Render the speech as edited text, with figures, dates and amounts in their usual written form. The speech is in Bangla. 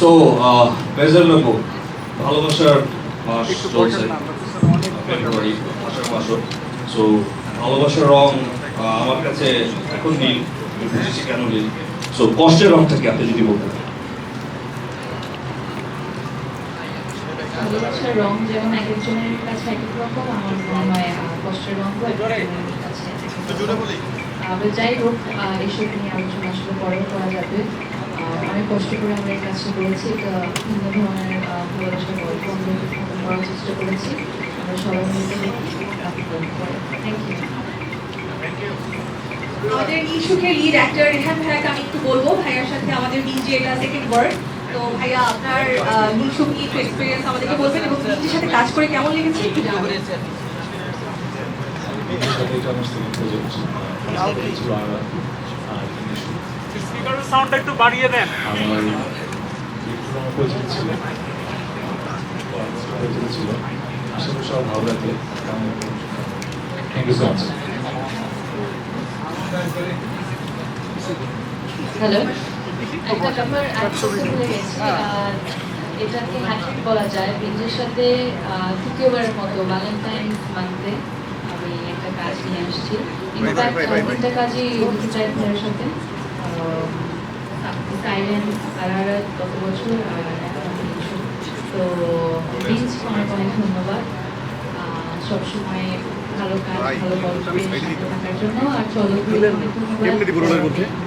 সো বেজার লাগো ভালোবাসার মাস চলছে ফেব্রুয়ারি মাসের মাসও। সো ভালোবাসার রং আমার কাছে এখন নীল, বুঝেছি কেন নীল। সো কষ্টের রংটা কি আপনি যদি বলতেন? ভালোবাসার রং যেমন এক একজনের কাছে এক এক রকম, আমার মনে হয় কষ্টের রঙ একজনের কাছে যাই হোক, এসব নিয়ে আলোচনা আসলে পরেও করা যাবে। অনেক কষ্ট করে আমরা এই কাজটা করেছি, একটা ভিন্ন ধরনের ভালোবাসার গল্প আমরা উপস্থাপন করার চেষ্টা করেছি। আমরা সবাই মিলে থ্যাংক ইউ। আমাদের ইস্যুকের লিড অ্যাক্টর রেহান ভাইয়াকে আমি একটু বলবো, ভাইয়ার সাথে আমাদের নিচে এটা সেকেন্ড ওয়ার্ড। তো ভাইয়া আপনার নিশু কি একটু এক্সপিরিয়েন্স আমাদেরকে বলবেন এবং নিজের সাথে কাজ করে কেমন লেগেছে একটু জানাবেন। স্পিকারের সাউন্ডটা একটু বাড়িয়ে দেন। আমার প্রজেক্ট ছিল, আশা করি সব ভালো লাগে। Thank you so much. Hello, একটা ব্যাপার বলতে ভুলে গেছি, এটাকে হ্যাট্রিক বলা যায়। বিঞ্জের সাথে তৃতীয়বারের মতো ভ্যালেন্টাইন্স মান্থে আমি একটা কাজ নিয়ে আসছি। ইনফ্যাক্ট তিনটা কাজই ডিজিটাল ভাইয়ের সাথে, সাইলেন্স, আরারাত গত বছর, আর এখন কিছু। তো বিঞ্জ অনেক অনেক ধন্যবাদ সবসময় ভালো কাজ ভালো গল্পের সাথে থাকার জন্য। আর চলো অনেক ধন্যবাদ